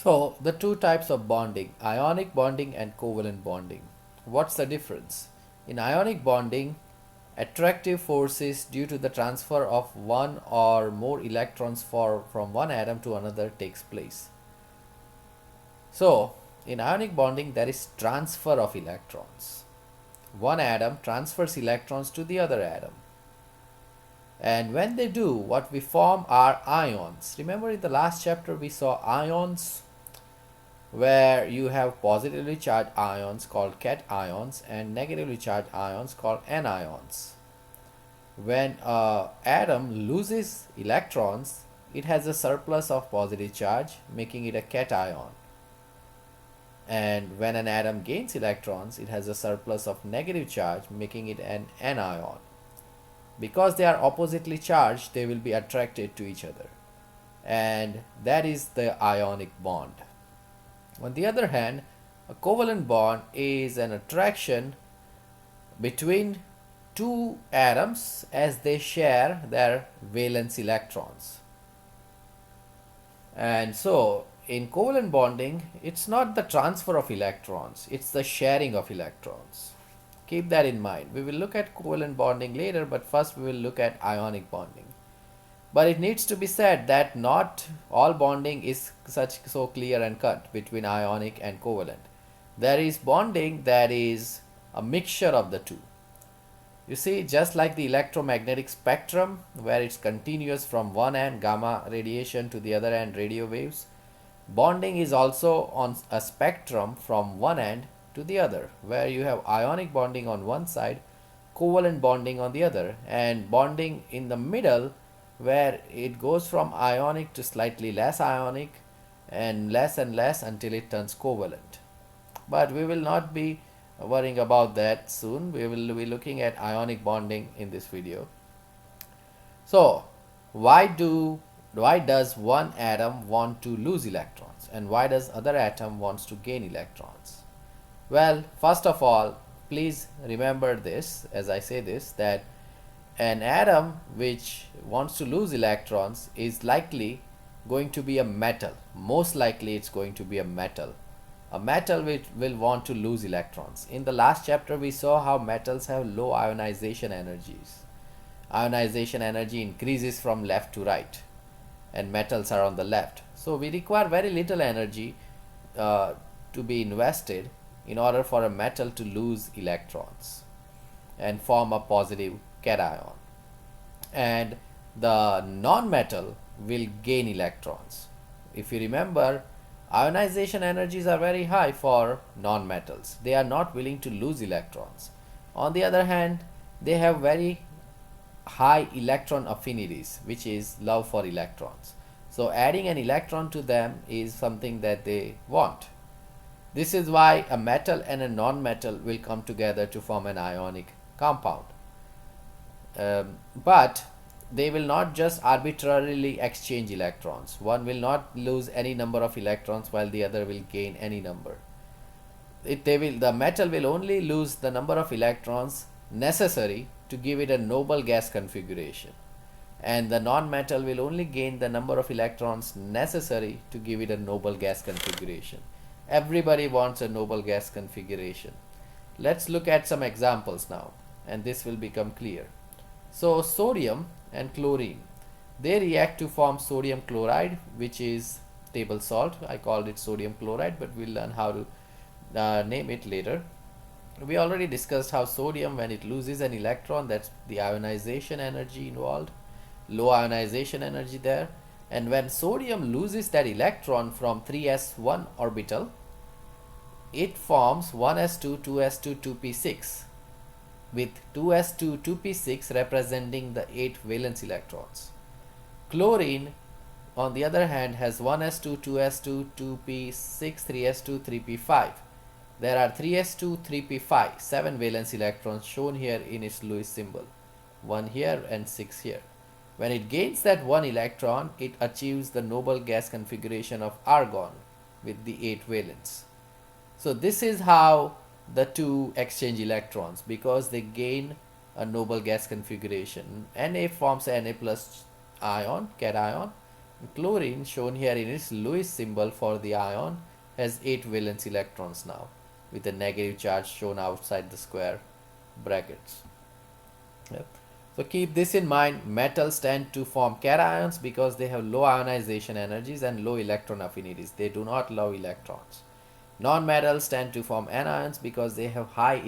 So, the two types of bonding, ionic bonding and covalent bonding. What's the difference? In ionic bonding, attractive forces due to the transfer of one or more electrons from one atom to another takes place. So, in ionic bonding, there is transfer of electrons. One atom transfers electrons to the other atom. And when they do, what we form are ions. Remember in the last chapter we saw ions where you have positively charged ions called cations and negatively charged ions called anions. When an atom loses electrons, it has a surplus of positive charge, making it a cation. And when an atom gains electrons, it has a surplus of negative charge, making it an anion. Because they are oppositely charged, they will be attracted to each other. And that is the ionic bond. On the other hand, a covalent bond is an attraction between two atoms as they share their valence electrons. And so, in covalent bonding, it's not the transfer of electrons, it's the sharing of electrons. Keep that in mind. We will look at covalent bonding later, but first we will look at ionic bonding. But it needs to be said that not all bonding is so clear and cut between ionic and covalent. There is bonding that is a mixture of the two. You see, just like the electromagnetic spectrum, where it's continuous from one end gamma radiation to the other end radio waves, bonding is also on a spectrum from one end to the other, where you have ionic bonding on one side, covalent bonding on the other, and bonding in the middle where it goes from ionic to slightly less ionic and less until it turns covalent. But we will not be worrying about that soon. We will be looking at ionic bonding in this video. So, why does one atom want to lose electrons and why does other atom wants to gain electrons? Well, first of all, please remember this as I say this, that an atom which wants to lose electrons is likely going to be a metal. Most likely it's going to be a metal. A metal which will want to lose electrons. In the last chapter we saw how metals have low ionization energies. Ionization energy increases from left to right and metals are on the left. So we require very little energy to be invested in order for a metal to lose electrons and form a positive cation. And the non-metal will gain electrons. If you remember, ionization energies are very high for non-metals. They are not willing to lose electrons. On the other hand, they have very high electron affinities, which is love for electrons. So adding an electron to them is something that they want. This is why a metal and a non-metal will come together to form an ionic compound. But they will not just arbitrarily exchange electrons. One will not lose any number of electrons while the other will gain any number. The metal will only lose the number of electrons necessary to give it a noble gas configuration, and the non-metal will only gain the number of electrons necessary to give it a noble gas configuration. Everybody wants a noble gas configuration. Let's look at some examples now, and this will become clear. So sodium and chlorine, they react to form sodium chloride, which is table salt. I called it sodium chloride, but we'll learn how to name it later. We already discussed how sodium, when it loses an electron, that's the ionization energy involved, low ionization energy there. And when sodium loses that electron from 3s1 orbital, it forms 1s2, 2s2, 2p6, with 2s2, 2p6 representing the 8 valence electrons. Chlorine, on the other hand, has 1s2, 2s2, 2p6, 3s2, 3p5. There are 3s2, 3p5, 7 valence electrons shown here in its Lewis symbol, 1 here and 6 here. When it gains that 1 electron, it achieves the noble gas configuration of argon with the 8 valence. So this is how the two exchange electrons, because they gain a noble gas configuration. Na forms Na plus ion, cation, Chlorine, shown here in its Lewis symbol for the ion, has 8 valence electrons now, with a negative charge shown outside the square brackets. Yep. So keep this in mind. Metals tend to form cations because they have low ionization energies and low electron affinities. They do not love electrons. Non-metals tend to form anions because they have high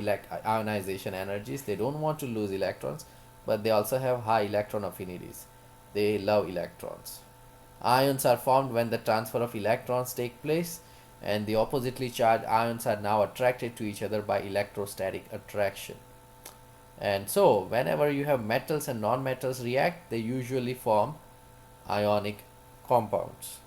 ionization energies. They don't want to lose electrons, but they also have high electron affinities. They love electrons. Ions are formed when the transfer of electrons take place, and the oppositely charged ions are now attracted to each other by electrostatic attraction. And so, whenever you have metals and non-metals react, they usually form ionic compounds.